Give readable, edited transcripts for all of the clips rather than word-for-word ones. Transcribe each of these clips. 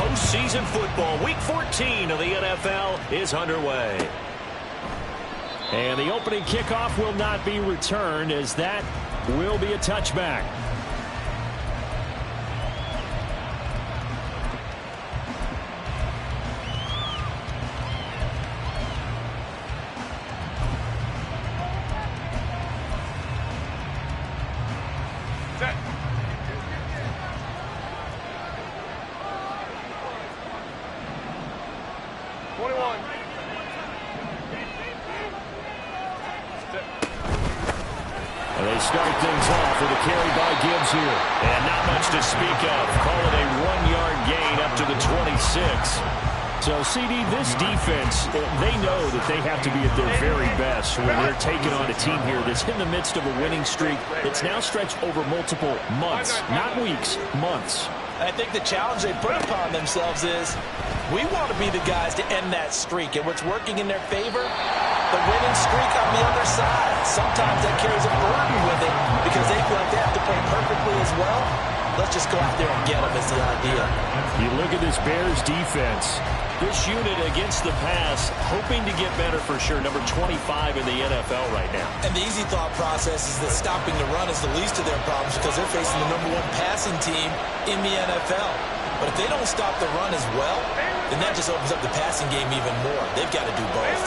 Postseason football, Week 14 of the NFL is underway. And the opening kickoff will not be returned, as that will be a touchback. They start things off with a carry by Gibbs here. And not much to speak of. Call it a 1-yard gain up to the 26. So, CD, this defense, they know that they have to be at their very best when they're taking on a team here that's in the midst of a winning streak that's now stretched over multiple months, not weeks, months. I think the challenge they put upon themselves is we want to be the guys to end that streak. And what's working in their favor? The winning streak on the other side. Sometimes that carries a burden with it because they feel like they have to play perfectly as well. Let's just go out there and get them is the idea. You look at this Bears defense. This unit against the pass, hoping to get better for sure. Number 25 in the NFL right now. And the easy thought process is that stopping the run is the least of their problems because they're facing the #1 passing team in the NFL. But if they don't stop the run as well, then that just opens up the passing game even more. They've got to do both.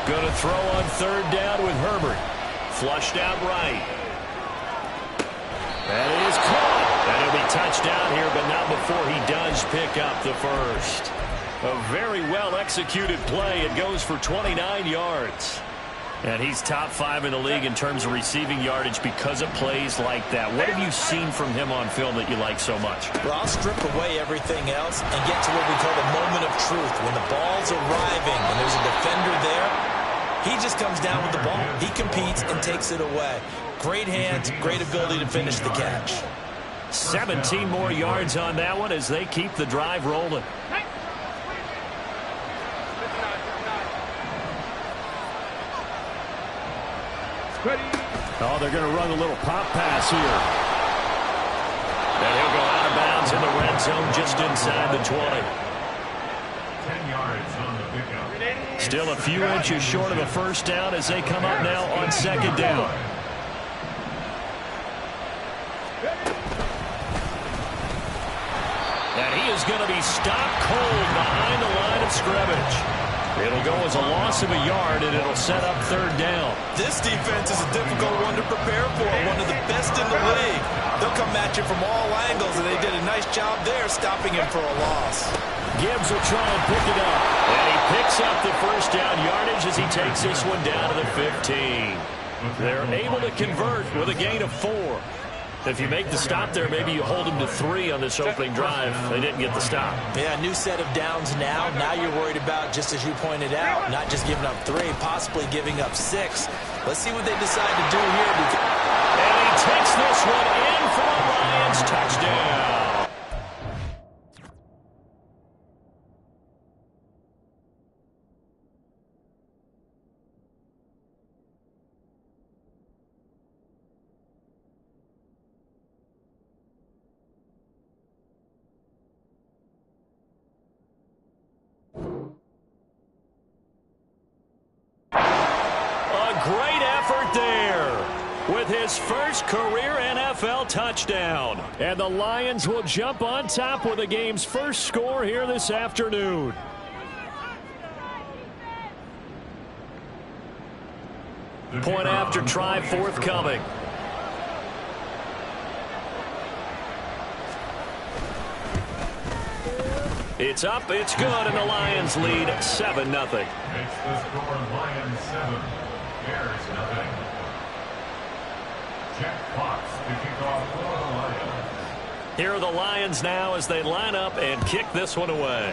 Going to throw on 3rd down with Herbert. Flushed out right. That is caught. And it'll be touchdown here, but not before he does pick up the first. A very well-executed play. It goes for 29 yards. And he's top 5 in the league in terms of receiving yardage because of plays like that. What have you seen from him on film that you like so much? Well, I'll strip away everything else and get to what we call the moment of truth. When the ball's arriving and there's a defender there, he just comes down with the ball. He competes and takes it away. Great hands, great ability to finish the catch. 17 more yards on that one as they keep the drive rolling. Oh, they're going to run a little pop pass here. And he'll go out of bounds in the red zone just inside the 20. 10 yards on the pickup. Still a few inches short of a first down as they come up now on 2nd down. And he is going to be stopped cold behind the line of scrimmage. It'll go as a loss of a yard, and it'll set up 3rd down. This defense is a difficult one to prepare for, one of the best in the league. They'll come at you from all angles, and they did a nice job there stopping him for a loss. Gibbs will try and pick it up. And he picks up the first down yardage as he takes this one down to the 15. They're able to convert with a gain of 4. If you make the stop there, maybe you hold them to 3 on this opening drive. They didn't get the stop. Yeah, new set of downs now. Now you're worried about, just as you pointed out, not just giving up 3, possibly giving up 6. Let's see what they decide to do here. And he takes this one in for a Lions touchdown. With his first career NFL touchdown. And the Lions will jump on top with the game's first score here this afternoon. Point after try forthcoming. It's up, it's good, and the Lions lead 7-0. Makes the score Lions 7, Bears 0. Jack Fox to kick off for the Lions. Here are the Lions now as they line up and kick this one away.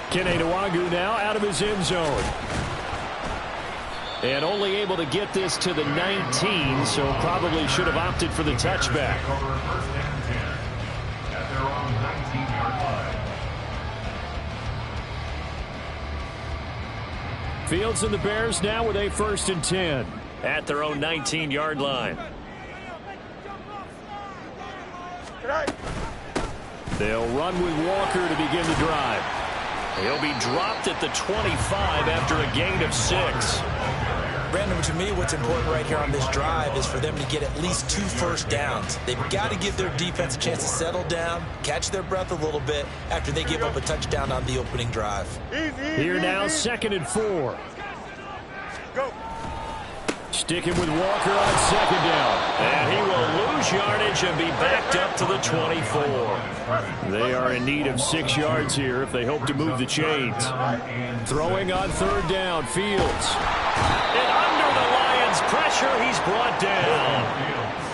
Kene Nwangwu now out of his end zone. And only able to get this to the 19, so probably should have opted for the touchback. Over 1st and 10 at their own 19-yard line. Fields and the Bears now with a 1st and 10 at their own 19-yard line. They'll run with Walker to begin the drive. He'll be dropped at the 25 after a gain of 6. Brandon, to me, what's important right here on this drive is for them to get at least 2 first downs. They've got to give their defense a chance to settle down, catch their breath a little bit after they give up a touchdown on the opening drive. Here now, 2nd and 4. Go. Sticking with Walker on 2nd down. And he will lose yardage and be backed up to the 24. They are in need of 6 yards here if they hope to move the chains. Throwing on 3rd down, Fields. And under the Lions' pressure, he's brought down.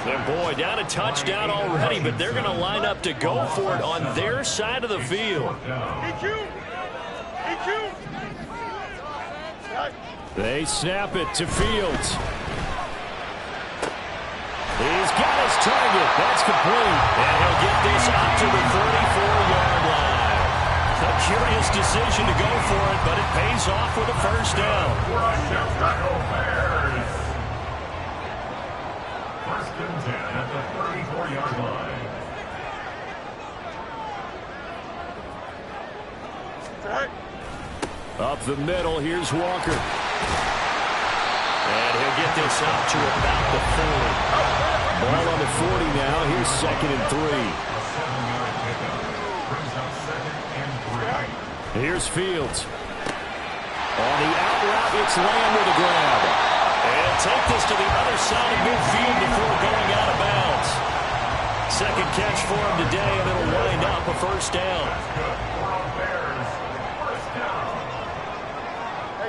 And boy, down a touchdown already, but they're going to line up to go for it on their side of the field. They snap it to Fields. He's got his target. That's complete. And he'll get this up to the 34-yard line. A curious decision to go for it, but it pays off with a first down. First and 10 at the 34-yard line. Up the middle, here's Walker. And he'll get this up to about the 40. Ball on the 40 now. Here's 2nd and 3. Here's Fields. On the out route, it's Lamb with a grab. And take this to the other side of midfield before going out of bounds. Second catch for him today, and it'll wind up a first down.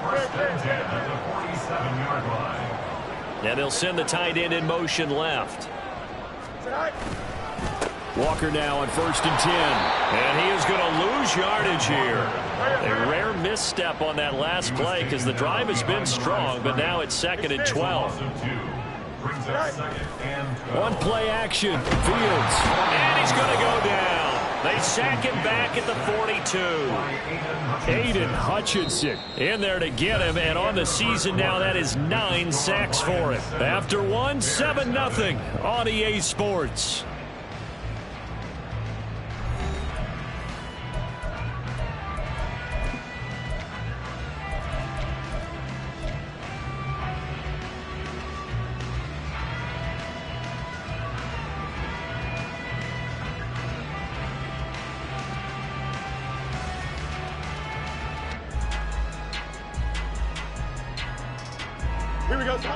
First and 10 at the 47-yard line. And they'll send the tight end in motion left. Walker now on 1st and 10. And he is going to lose yardage here. A rare misstep on that last play because the drive has been strong, but now it's 2nd and 12. One play action. Fields. And he's going to go down. They sack him back at the 42. Aiden Hutchinson in there to get him, and on the season now that is 9 sacks for him. After one, 7-0 on EA Sports.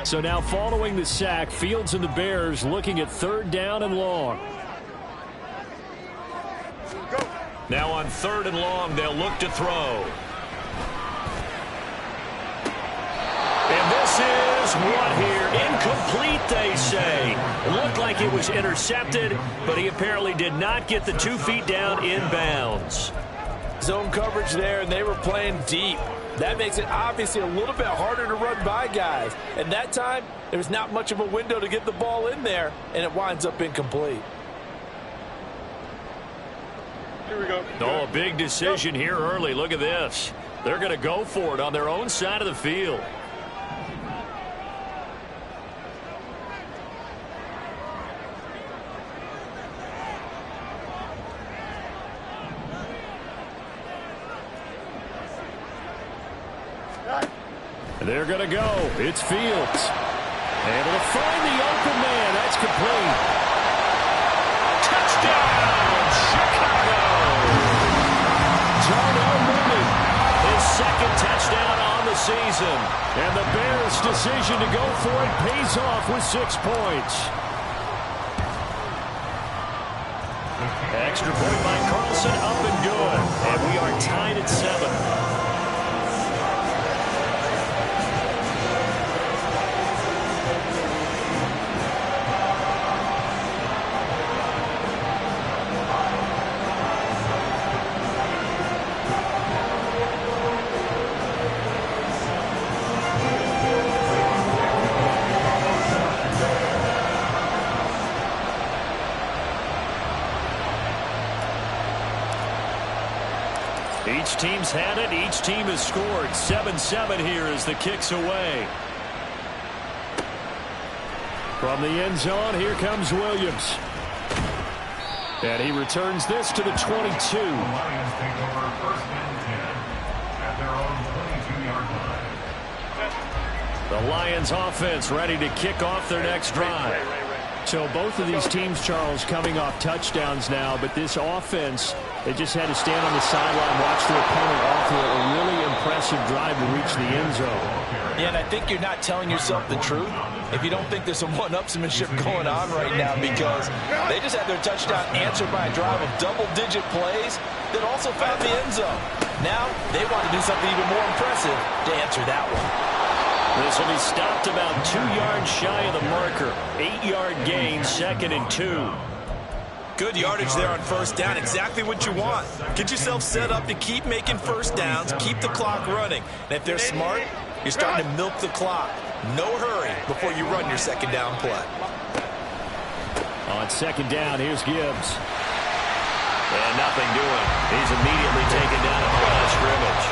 So now following the sack, Fields and the Bears looking at 3rd down and long. Now on 3rd and long, they'll look to throw. And this is what here? Incomplete, they say. It looked like it was intercepted, but he apparently did not get the 2 feet down in bounds. Zone coverage there, and they were playing deep. That makes it obviously a little bit harder to run by guys. And that time, there was not much of a window to get the ball in there, and it winds up incomplete. Here we go. Oh, a big decision here early. Look at this. They're going to go for it on their own side of the field. They're going to go. It's Fields. And it'll find the open man. That's complete. Touchdown, Chicago! Darnell Mooney. His 2nd touchdown on the season. And the Bears' decision to go for it pays off with 6 points. Extra point by Carlson, up and good. And we are tied at 7. Each team's had it. Each team has scored. 7-7 here as the kick's away. From the end zone, here comes Williams. And he returns this to the 22. The Lions take over first and 10 at their own 22-yard line. The Lions offense ready to kick off their next drive. So both of these teams, Charles, coming off touchdowns now, but this offense, they just had to stand on the sideline, watch their opponent offer a really impressive drive to reach the end zone. Yeah, and I think you're not telling yourself the truth if you don't think there's some one-upsmanship going on right now, because they just had their touchdown answered by a drive of double-digit plays that also found the end zone. Now they want to do something even more impressive to answer that one. This will be stopped about 2 yards shy of the marker. 8-yard gain, 2nd and 2. Good yardage there on first down. Exactly what you want. Get yourself set up to keep making first downs, keep the clock running. And if they're smart, you're starting to milk the clock. No hurry before you run your second down play. On second down, here's Gibbs. And nothing doing. He's immediately taken down at the line of scrimmage.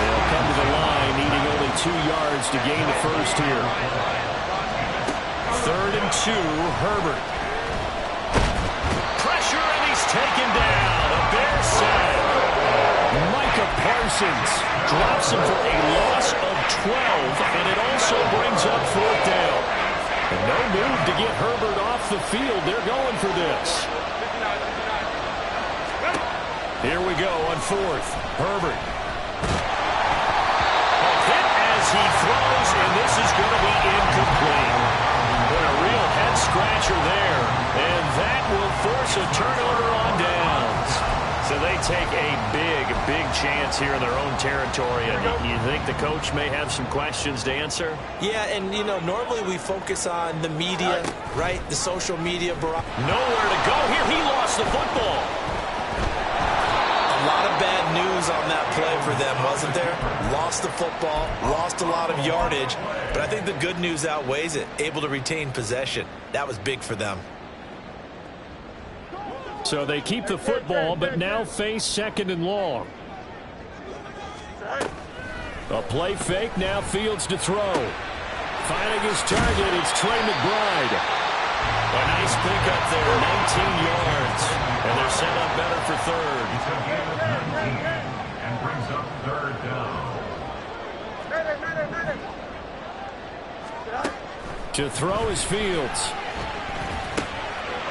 They'll come to the line, needing only 2 yards to gain the first here. 3rd and 2, Herbert. Pressure, and he's taken down. A Bear sack. Micah Parsons drops him for a loss of 12, and it also brings up 4th down. And no move to get Herbert off the field. They're going for this. Here we go on 4th. Herbert. He throws, and this is going to be incomplete. But a real head-scratcher there, and that will force a turnover on downs. So they take a big chance here in their own territory. And you think the coach may have some questions to answer? Yeah, and, you know, normally we focus on the media, right? The social media. Nowhere to go here. He lost the football. A lot of bad news on that play for them, wasn't there? Lost the football, lost a lot of yardage, but I think the good news outweighs it. Able to retain possession. That was big for them. So they keep the football, but now face 2nd and long. A play fake, now Fields to throw. Finding his target, it's Trey McBride. A nice pickup there, 19 yards. And they're set up better for 3rd. He's a gain of 19 and brings up 3rd down. To throw is Fields.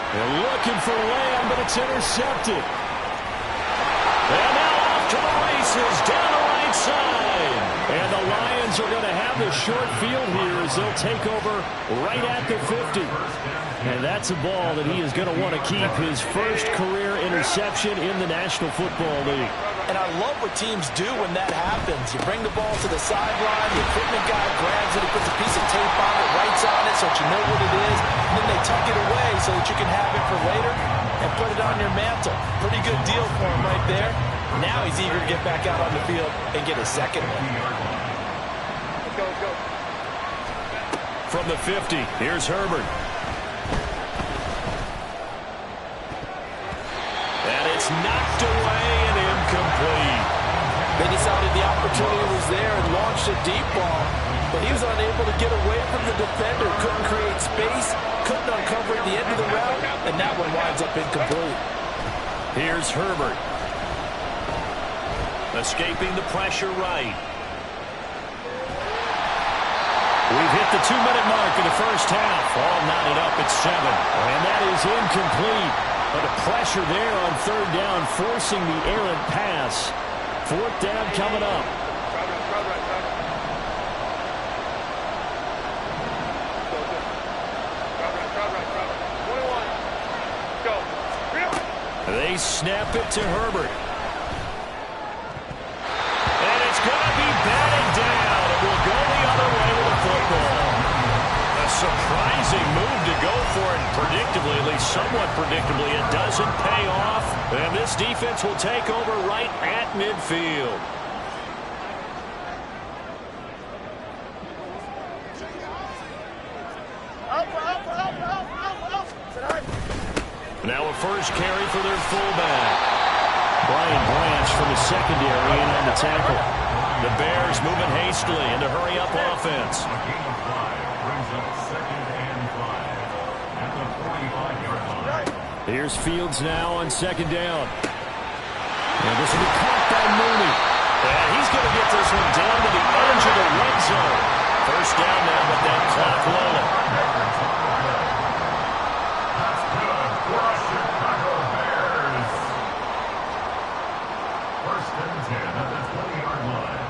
They're looking for Lamb, but it's intercepted. And now off to the races, down the right side. And the Lions are going to have the short field here as they'll take over right at the 50. And that's a ball that he is going to want to keep, his first career interception in the National Football League. And I love what teams do when that happens. You bring the ball to the sideline, the equipment guy grabs it, he puts a piece of tape on it, writes on it so that you know what it is, and then they tuck it away so that you can have it for later and put it on your mantle. Pretty good deal for him right there. Now he's eager to get back out on the field and get a second one. From the 50, here's Herbert. And it's knocked away and incomplete. They decided the opportunity was there and launched a deep ball, but he was unable to get away from the defender, couldn't create space, couldn't uncover at the end of the route, and that one winds up incomplete. Here's Herbert. Escaping the pressure right. We've hit the 2-minute mark in the first half. All knotted up at 7. And that is incomplete. But a pressure there on 3rd down, forcing the errant pass. 4th down coming up. They snap it to Herbert. And it's going to be batted down. It will go the other way with the football. A surprising move to go for it. Predictably, at least somewhat predictably, it doesn't pay off. And this defense will take over right at midfield. Now a first carry for their fullback. Brian Branch from the secondary in on the tackle. The Bears moving hastily into hurry-up offense. A gain of 5 brings up 2nd and 5 at the 45-yard line. Here's Fields now on second down. And this will be caught by Mooney. And he's going to get this one down to the edge of the red zone. First down now with that clock rolling. That's good for our Chicago Bears. First and 10 at the 20-yard line.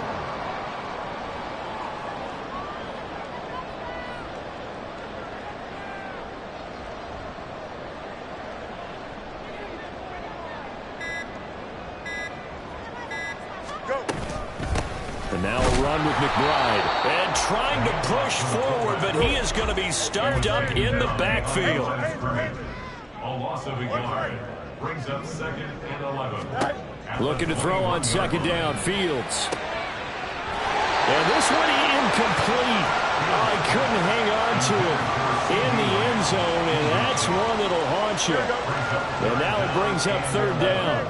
And now a run with McBride. And trying to push forward, but he is going to be stuffed up in the backfield. A loss of a yard brings up second and 11. Looking to throw on second down. Fields. And this one incomplete. Oh, he couldn't hang on to it in the end zone, and that's one that'll haunt you. And now it brings up third down.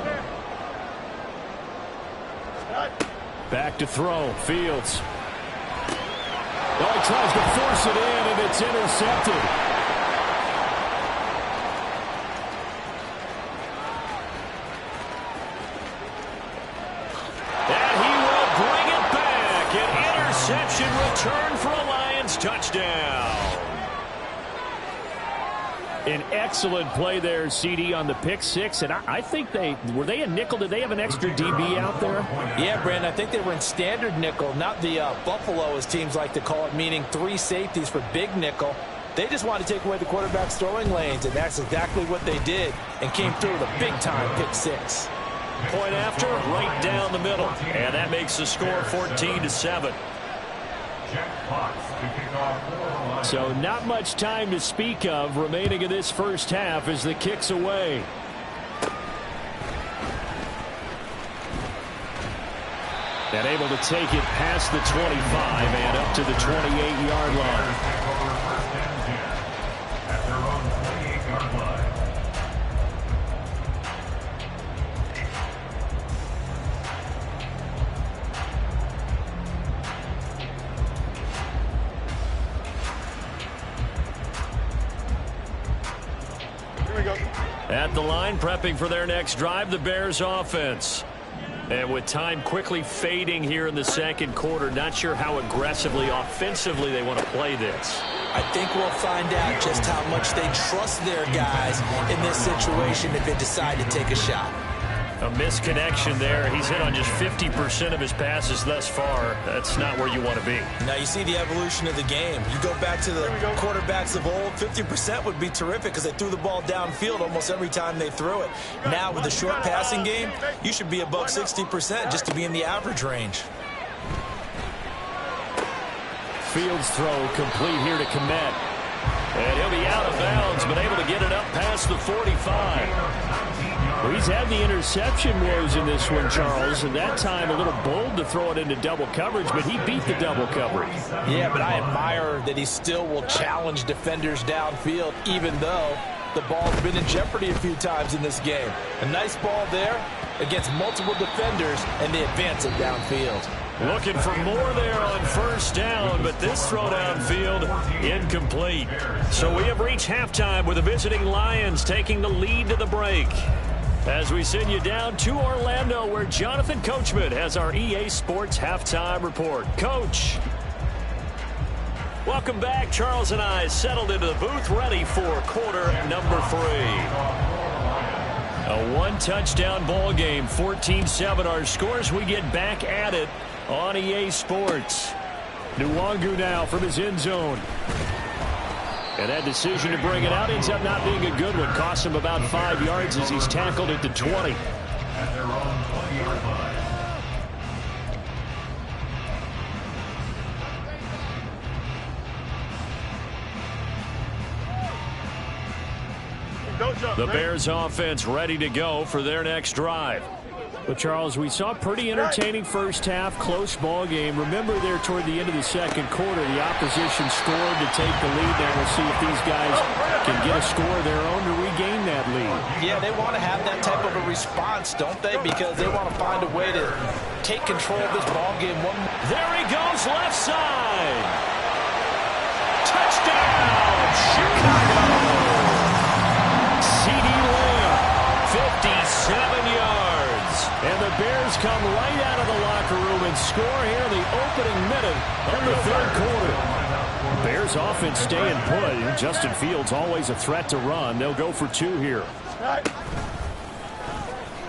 Back to throw. Fields. Oh, he tries to force it in, and it's intercepted. And he will bring it back. An interception return for a Lions touchdown. An excellent play there, CD, on the pick six. And I think were they a nickel? Did they have an extra DB out there? Yeah, Brandon, I think they were in standard nickel, not the Buffalo, as teams like to call it, meaning 3 safeties for big nickel. They just wanted to take away the quarterback's throwing lanes, and that's exactly what they did and came through with a big-time pick six. Point after, right down the middle. And that makes the score 14-7. Jack Fox to kick off for the Lions. So not much time to speak of remaining in this first half as the kick's away. And able to take it past the 25 and up to the 28-yard line. Take over first and 10 at their own 28-yard line. At the line, prepping for their next drive, the Bears offense. And with time quickly fading here in the second quarter, not sure how aggressively, offensively they want to play this. I think we'll find out just how much they trust their guys in this situation if they decide to take a shot. A misconnection there. He's hit on just 50% of his passes thus far. That's not where you want to be. Now you see the evolution of the game. You go back to the quarterbacks of old, 50% would be terrific because they threw the ball downfield almost every time they threw it. Now with the short passing game, you should be above 60% just to be in the average range. Fields throw complete here to Kmet. And he'll be out of bounds, but able to get it up past the 45. Well, he's had the interception woes in this one, Charles, and that time a little bold to throw it into double coverage, but he beat the double coverage. Yeah, but I admire that he still will challenge defenders downfield, even though the ball's been in jeopardy a few times in this game. A nice ball there against multiple defenders, and they advance it downfield. Looking for more there on first down, but this throw downfield incomplete. So we have reached halftime with the visiting Lions taking the lead to the break. As we send you down to Orlando, where Jonathan Coachman has our EA Sports Halftime Report. Coach. Welcome back. Charles and I settled into the booth, ready for quarter number 3. A one-touchdown ball game, 14-7 our scores. We get back at it on EA Sports. Nwangu now from his end zone. And that decision to bring it out ends up not being a good one. Costs him about 5 yards as he's tackled at the 20. At their own 20-yard line. The Bears offense ready to go for their next drive. Well, Charles, we saw a pretty entertaining first half, close ball game. Remember there toward the end of the second quarter, the opposition scored to take the lead. Now we'll see if these guys can get a score of their own to regain that lead. Yeah, they want to have that type of a response, don't they? Because they want to find a way to take control of this ball game. There he goes, left side. Touchdown, Chicago. CD Lamb come right out of the locker room and score here in the opening minute of the third quarter. Bears offense staying put. Justin Fields always a threat to run. They'll go for 2 here.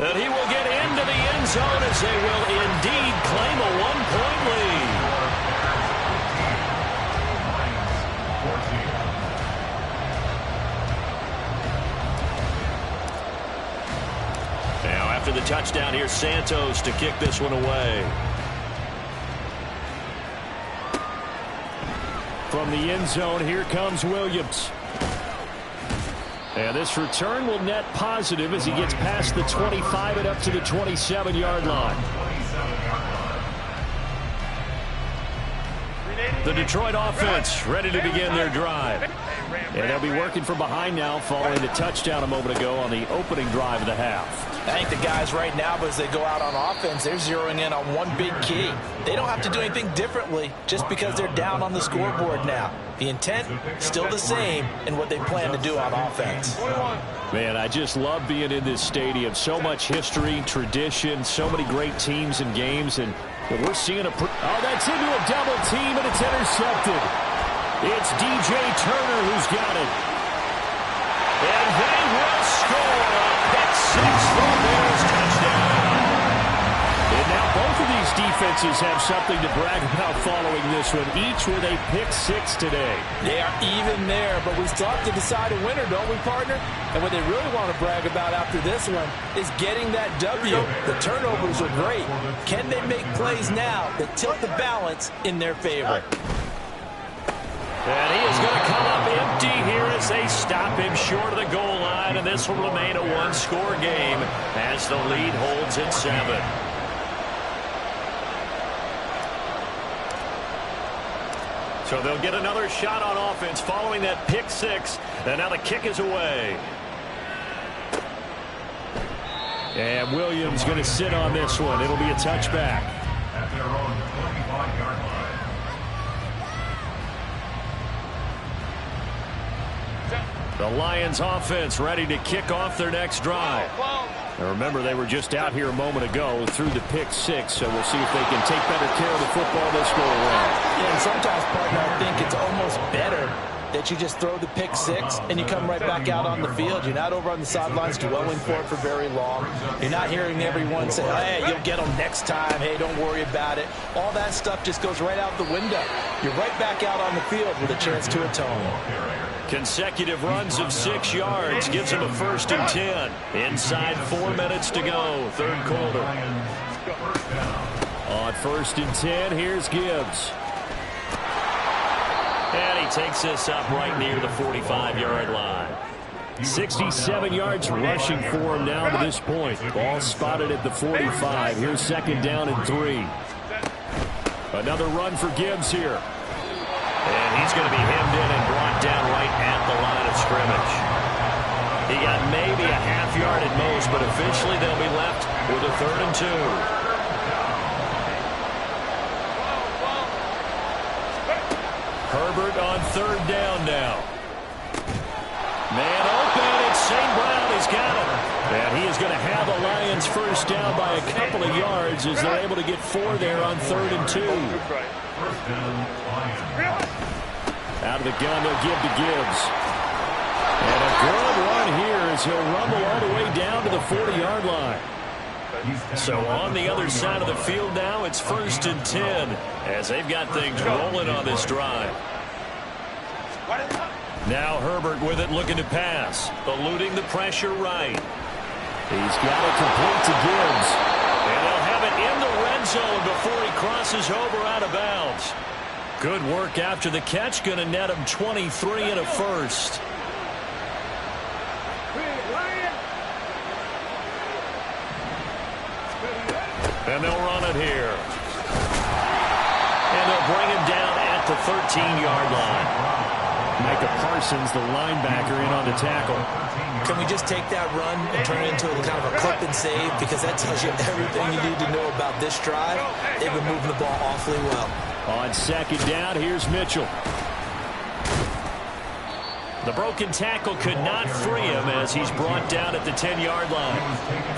And he will get into the end zone as they will indeed claim a 1-point lead. Now after the touchdown, here's Santos to kick this one away. From the end zone, here comes Williams. And this return will net positive as he gets past the 25 and up to the 27-yard line. The Detroit offense ready to begin their drive. And they'll be working from behind now following the touchdown a moment ago on the opening drive of the half. I think the guys right now, as they go out on offense, they're zeroing in on one big key. They don't have to do anything differently just because they're down on the scoreboard now. The intent, still the same in what they plan to do on offense. Man, I just love being in this stadium. So much history, tradition, so many great teams and games. And we're seeing a... Oh, that's into a double team, and it's intercepted. It's DJ Turner who's got it. And they will score a pick six for the Bears touchdown. And now both of these defenses have something to brag about following this one, each with a pick six today. They are even there, but we still have to decide a winner, don't we, partner? And what they really want to brag about after this one is getting that W. The turnovers are great. Can they make plays now that tilt the balance in their favor? And he is going to come up empty here as they stop him short of the goal line, and this will remain a one-score game as the lead holds at 7. So they'll get another shot on offense following that pick six, and now the kick is away. And Williams going to sit on this one. It'll be a touchback. At their own 25-yard line. The Lions offense ready to kick off their next drive. Now remember, they were just out here a moment ago through the pick six, so we'll see if they can take better care of the football this go around. Yeah, and sometimes, partner, I think it's almost better that you just throw the pick six and you come right back out on the field. You're not over on the sidelines dwelling for it for very long. You're not hearing everyone say, hey, you'll get them next time. Hey, don't worry about it. All that stuff just goes right out the window. You're right back out on the field with a chance to atone. Consecutive runs of 6 yards gives him a 1st and 10. Inside 4 minutes to go, third quarter. On 1st and 10, here's Gibbs. And he takes this up right near the 45-yard line. 67 yards rushing for him now to this point. Ball spotted at the 45. Here's 2nd down and 3. Another run for Gibbs here. And he's going to be hemmed in and brought down right at the line of scrimmage. He got maybe a half yard at most, but officially they'll be left with a 3rd and 2. Herbert on 3rd down now. Man open, it's St. Brown. He's got it. And he is going to have the Lions 1st down by a couple of yards as they're able to get 4 there on 3rd and 2. Out of the gun, they'll give to Gibbs. And a good run here as he'll rumble all the way down to the 40-yard line. So on the other side of the field now, it's 1st and 10 as they've got things rolling on this drive. Now Herbert with it, looking to pass. Eluding the pressure right. He's got it complete to Gibbs. And they'll have it in the red zone before he crosses over out of bounds. Good work after the catch. Going to net him 23 and a 1st. And they'll run it here. And they'll bring him down at the 13-yard line. Micah Parsons, the linebacker, in on the tackle. Can we just take that run and turn it into a kind of a clip and save? Because that tells you everything you need to know about this drive. They've been moving the ball awfully well. On 2nd down, here's Mitchell. The broken tackle could not free him as he's brought down at the 10-yard line.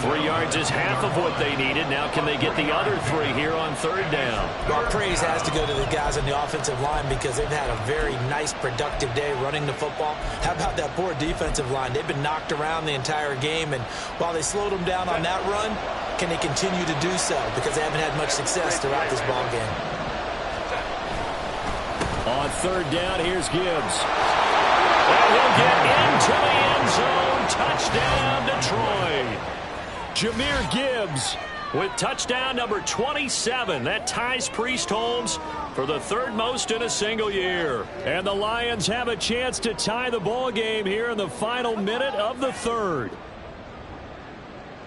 3 yards is half of what they needed. Now can they get the other 3 here on 3rd down? Well, praise has to go to the guys on the offensive line because they've had a very nice, productive day running the football. How about that poor defensive line? They've been knocked around the entire game, and while they slowed them down on that run, can they continue to do so? Because they haven't had much success throughout this ball game. On 3rd down, here's Gibbs. And he'll get into the end zone. Touchdown, Detroit. Jahmyr Gibbs with touchdown number 27. That ties Priest Holmes for the 3rd most in a single year. And the Lions have a chance to tie the ball game here in the final minute of the 3rd.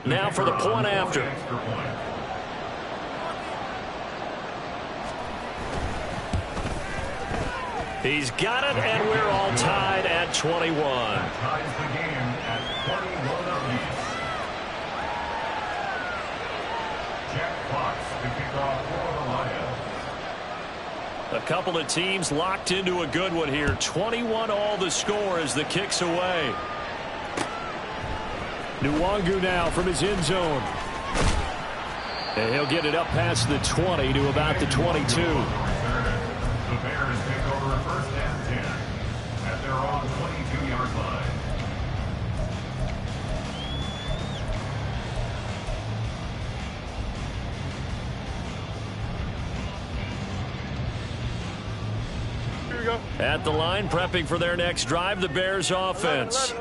Now for the point after. He's got it, and we're all tied at 21. Ties the game at 21 apiece. Jack Fox to kick off for the Lions. A couple of teams locked into a good one here. 21 all the score as the kick's away. Nwangu now from his end zone. And he'll get it up past the 20 to about the 22. The Bears take over 1st and 10 at their own 22-yard line. At the line, prepping for their next drive, the Bears offense.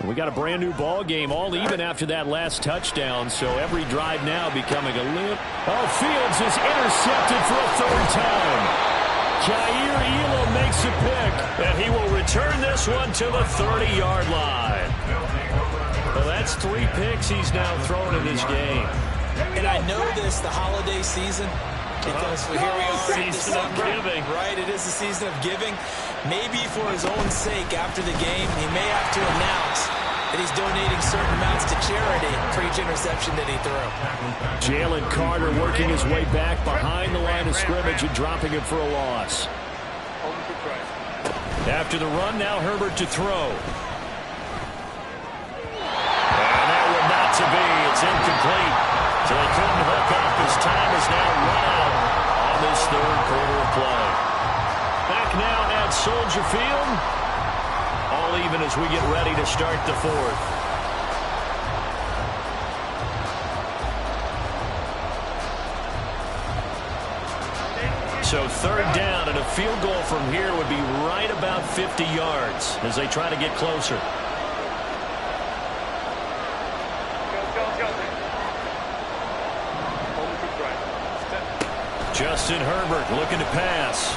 We got a brand new ball game, all even after that last touchdown, so every drive now becoming a limp. Oh, Fields is intercepted for a 3rd time. Jair Elam makes a pick, and he will return this one to the 30-yard line. Well, that's 3 picks he's now thrown in this game. And I know this, the holiday season, because here we are in Season of giving. Right, it is the season of giving. Maybe for his own sake after the game, he may have to announce that he's donating certain amounts to charity for each interception that he threw. Jalen Carter working his way back behind the line of scrimmage and dropping it for a loss. After the run, now Herbert to throw. And that would not to be. It's incomplete. So they couldn't hook up. His time is now run out on this 3rd quarter of play. Back now at Soldier Field. All even as we get ready to start the 4th. So 3rd down, and a field goal from here would be right about 50 yards as they try to get closer. Justin Herbert looking to pass.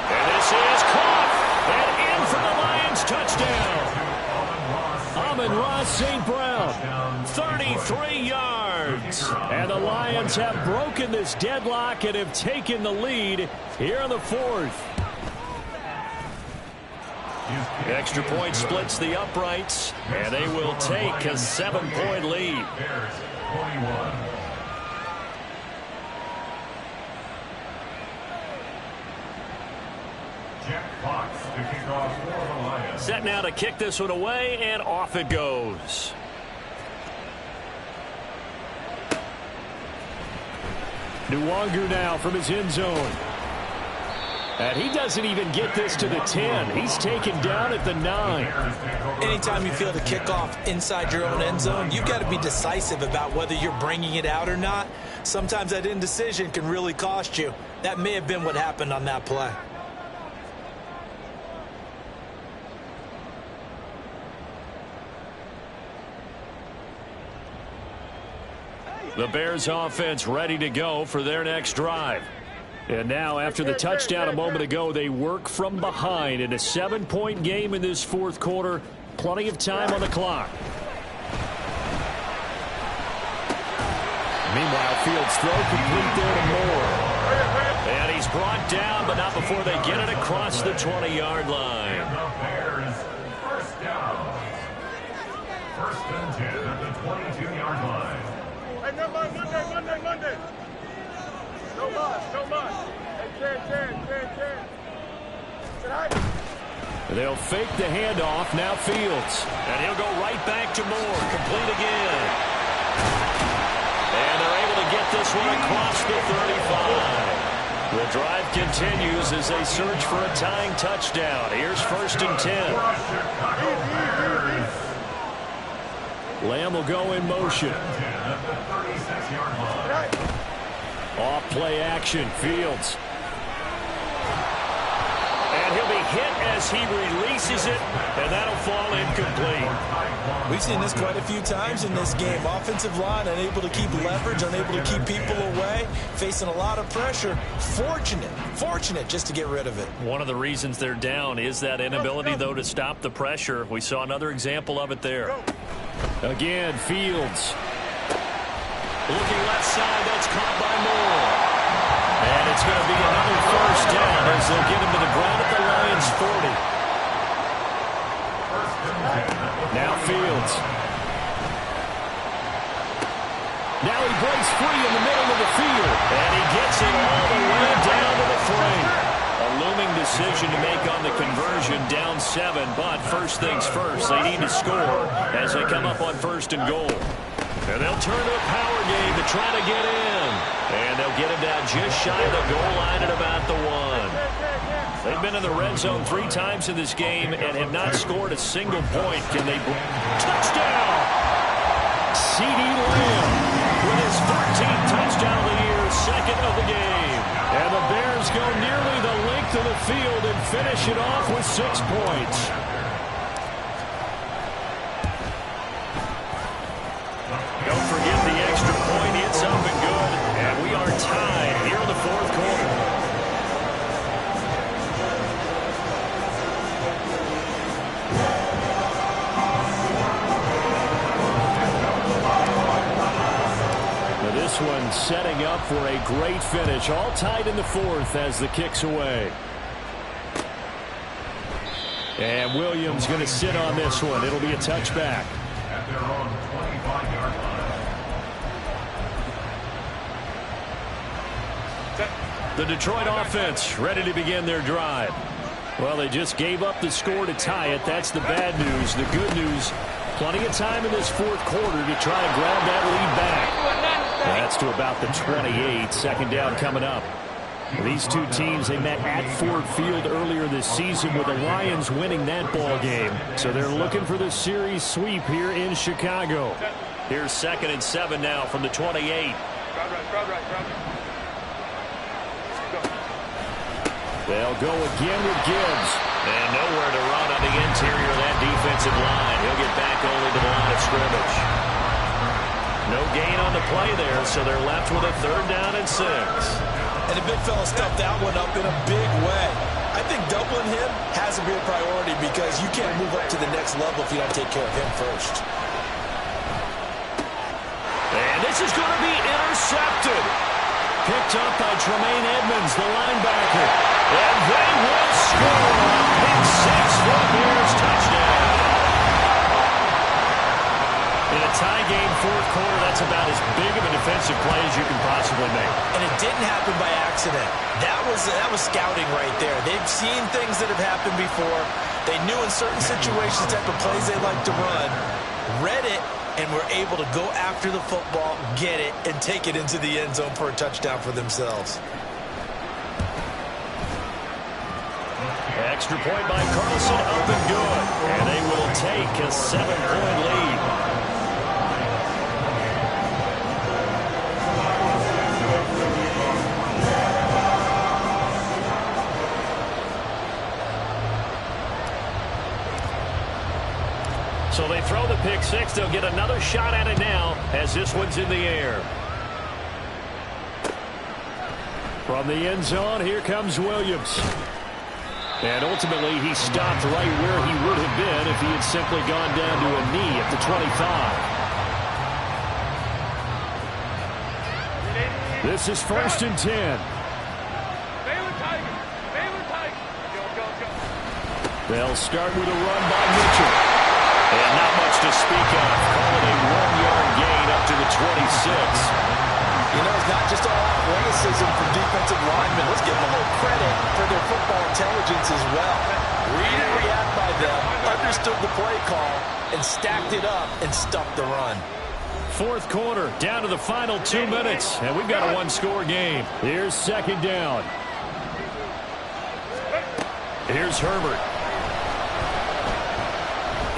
And this is caught. And in for the Lions touchdown. Amon-Ra St. Brown, 33 yards. And the Lions have broken this deadlock and have taken the lead here in the 4th. Extra point splits the uprights, and they will take a 7-point lead. Bears 21. Jack Fox to kick off for the Lions. Set now to kick this one away, and off it goes. Nwangu now from his end zone. And he doesn't even get this to the 10. He's taken down at the 9. Anytime you feel the kickoff inside your own end zone, you've got to be decisive about whether you're bringing it out or not. Sometimes that indecision can really cost you. That may have been what happened on that play. The Bears offense ready to go for their next drive. And now, after the touchdown a moment ago, they work from behind in a 7-point game in this 4th quarter. Plenty of time on the clock. Meanwhile, Fields throw complete there to Moore. And he's brought down, but not before they get it across the 20-yard line. And the Bears, 1st down. 1st and 10 at the 22-yard line. Hey, Monday. No much. Hey, Chen. Tonight. They'll fake the handoff. Now Fields. And he'll go right back to Moore. Complete again. And they're able to get this one across the 35. The drive continues as they search for a tying touchdown. Here's 1st and 10. Lamb will go in motion. Off play action. Fields. And he'll be hit as he releases it, and that'll fall incomplete. We've seen this quite a few times in this game. Offensive line unable to keep leverage, unable to keep people away, facing a lot of pressure. Fortunate just to get rid of it. One of the reasons they're down is that inability, though, to stop the pressure. We saw another example of it there. Again, Fields. Looking left side, that's caught by Moore. And it's going to be another 1st down as they'll get him to the ground at the Lions' 40. Now Fields. Now he breaks free in the middle of the field. And he gets it all the way down to the frame. A looming decision to make on the conversion, down 7. But first things first, they need to score as they come up on 1st and goal. And they'll turn to a power game to try to get in. And they'll get him down just shy of the goal line at about the 1. They've been in the red zone 3 times in this game and have not scored a single point. Can they... Touchdown! CeeDee Lamb With his 13th touchdown of the year, 2nd of the game. And the Bears go nearly the length of the field and finish it off with 6 points. Don't forget the extra point. It's up and good. And we are tied here in the 4th quarter. Now this one setting up for a great finish. All tied in the 4th as the kick's away. And Williams going to sit on this one. It'll be a touchback. At their own 25-yard line. The Detroit offense ready to begin their drive. Well, they just gave up the score to tie it. That's the bad news. The good news, plenty of time in this 4th quarter to try and grab that lead back. That's to about the 28. 2nd down coming up. These two teams, they met at Ford Field earlier this season with the Lions winning that ball game. So they're looking for the series sweep here in Chicago. Here's 2nd and 7 now from the 28. They'll go again with Gibbs. And nowhere to run on the interior of that defensive line. He'll get back only to the line of scrimmage. No gain on the play there, so they're left with a 3rd down and 6. And the big fella stuffed that one up in a big way. I think doubling him has to be a priority because you can't move up to the next level if you don't take care of him first. And this is going to be intercepted. Picked up by Tremaine Edmonds, the linebacker. And they will score. Pick 6 for the Bears, touchdown. In a tie game, 4th quarter, that's about as big of a defensive play as you can possibly make. And it didn't happen by accident. That was scouting right there. They've seen things that have happened before. They knew in certain situations type of plays they like to run, read it, and were able to go after the football, get it, and take it into the end zone for a touchdown for themselves. Extra point by Carlson, up and good. And they will take a 7-point lead. So they throw the pick 6. They'll get another shot at it now as this one's in the air. From the end zone, here comes Williams. And ultimately, he stopped right where he would have been if he had simply gone down to a knee at the 25. This is 1st and 10. They'll start with a run by Mitchell. And not much to speak of. Call it a 1-yard gain up to the 26. You know, it's not just all athleticism from defensive linemen. Let's give them a little credit for their football intelligence as well. Read and react by them, understood the play call, and stacked it up and stuffed the run. Fourth quarter, down to the final 2 minutes, and we've got a one-score game. Here's second down. Here's Herbert.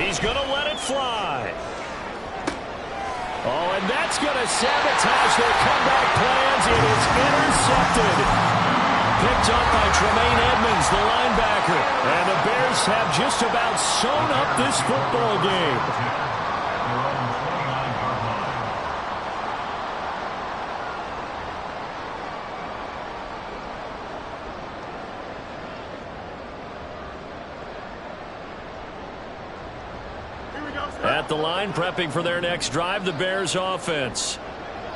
He's going to let it fly. Oh, and that's going to sabotage their comeback plans. It is intercepted. Picked up by Tremaine Edmonds, the linebacker. And the Bears have just about sewn up this football game. At the line, prepping for their next drive, the Bears offense.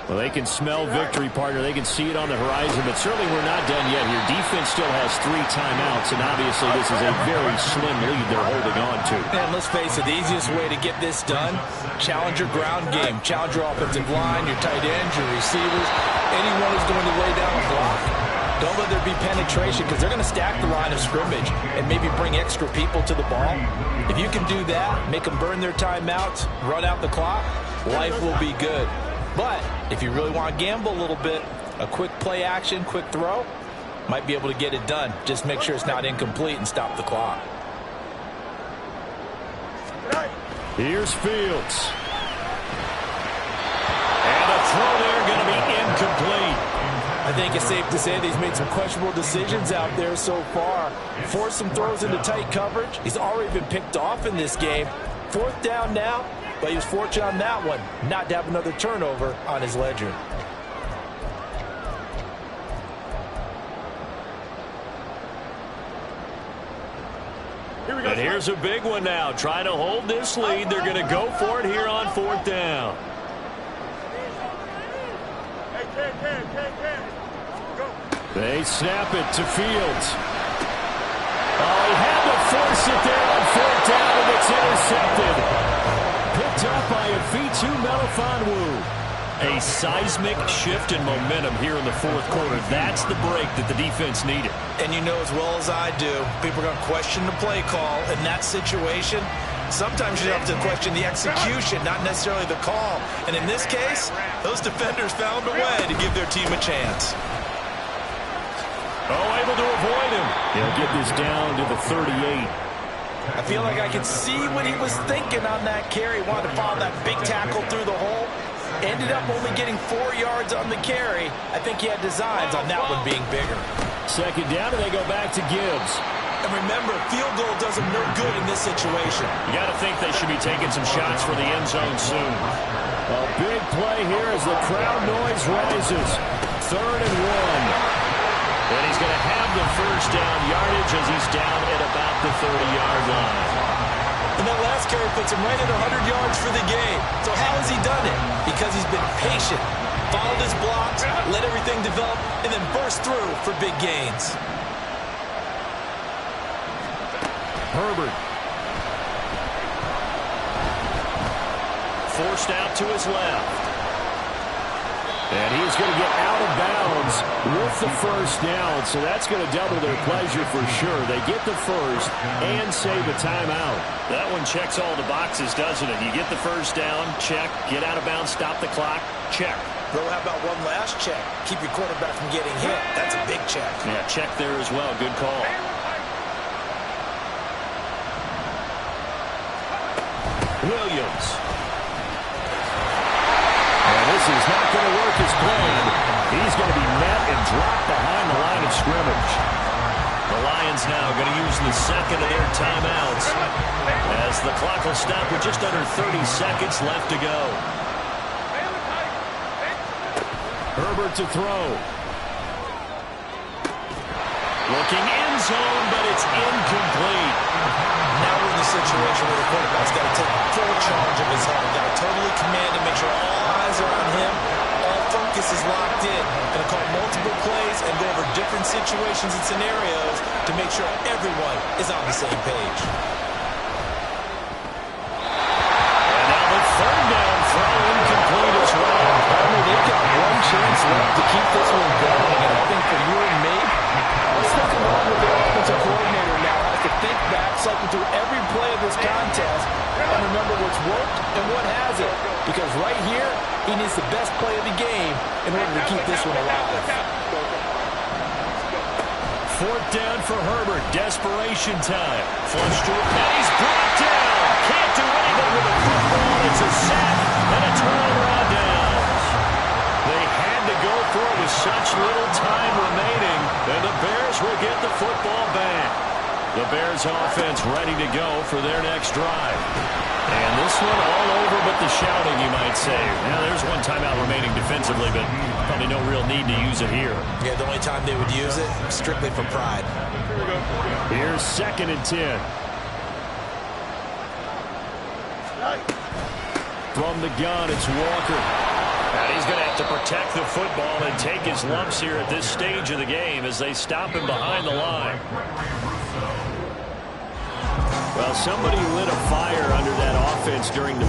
Well, they can smell victory, partner. They can see it on the horizon, but certainly we're not done yet here. Defense still has 3 timeouts, and obviously this is a very slim lead they're holding on to. And let's face it, the easiest way to get this done, challenge your ground game. Challenge your offensive line, your tight ends, your receivers, anyone who's going to lay down a block. Don't let there be penetration because they're going to stack the line of scrimmage and maybe bring extra people to the ball. If you can do that, make them burn their timeouts, run out the clock, life will be good. But if you really want to gamble a little bit, a quick play action, quick throw, might be able to get it done. Just make sure it's not incomplete and stop the clock. Here's Fields. And a throw there going to be incomplete. I think it's safe to say that he's made some questionable decisions out there so far. Forced some throws into tight coverage. He's already been picked off in this game. Fourth down now, but he was fortunate on that one not to have another turnover on his ledger. And here's a big one now. Trying to hold this lead. They're going to go for it here on fourth down. They snap it to Fields. Oh, he had to force it there on fourth down, and it's intercepted. Picked up by Afitu Melifonwu. A seismic shift in momentum here in the fourth quarter. That's the break that the defense needed. And you know as well as I do, people are going to question the play call in that situation. Sometimes you have to question the execution, not necessarily the call. And in this case, those defenders found a way to give their team a chance. Oh, able to avoid him. He'll get this down to the 38. I feel like I can see what he was thinking on that carry. Wanted to follow that big tackle through the hole. Ended up only getting 4 yards on the carry. I think he had designs on that one being bigger. Second down, and they go back to Gibbs. And remember, field goal does them no good in this situation. You got to think they should be taking some shots for the end zone soon. A big play here as the crowd noise rises. 3rd and 1. And he's going to have the first down yardage as he's down at about the 30-yard line. And that last carry puts him right at 100 yards for the game. So how has he done it? Because he's been patient, followed his blocks, let everything develop, and then burst through for big gains. Herbert. Forced out to his left. And he's going to get out of bounds with the first down, so that's going to double their pleasure for sure. They get the first and save a timeout. That one checks all the boxes, doesn't it? You get the first down, check. Get out of bounds, stop the clock, check. Bro, how about one last check? Keep your quarterback from getting hit. That's a big check. Yeah, check there as well. Good call. Williams. This is not going to work as planned. He's going to be met and dropped behind the line of scrimmage. The Lions now going to use the second of their timeouts as the clock will stop with just under 30 seconds left to go. Herbert to throw. Looking end zone, but it's incomplete. Now we're in the situation where the quarterback's got to take full charge of his heart. Got to totally command and make sure all eyes are on him. All focus is locked in. Going to call multiple plays and go over different situations and scenarios to make sure everyone is on the same page. And now the third down throw incomplete as well. They've got one chance left contest and remember what's worked and what hasn't. Because right here, he needs the best play of the game in order to keep this one alive. 4th down for Herbert. Desperation time. Flush to it, and he's brought down. Can't do anything with the football. It's a sack and a turnover on downs. They had to go for it with such little time remaining, and the Bears will get the football back. The Bears offense ready to go for their next drive. And this one all over but the shouting, you might say. Now, there's one timeout remaining defensively, but probably no real need to use it here. Yeah, the only time they would use it, strictly for pride. Here's 2nd and 10. From the gun, it's Walker. And he's going to have to protect the football and take his lumps here at this stage of the game as they stop him behind the line. Well, somebody lit a fire under that offense during the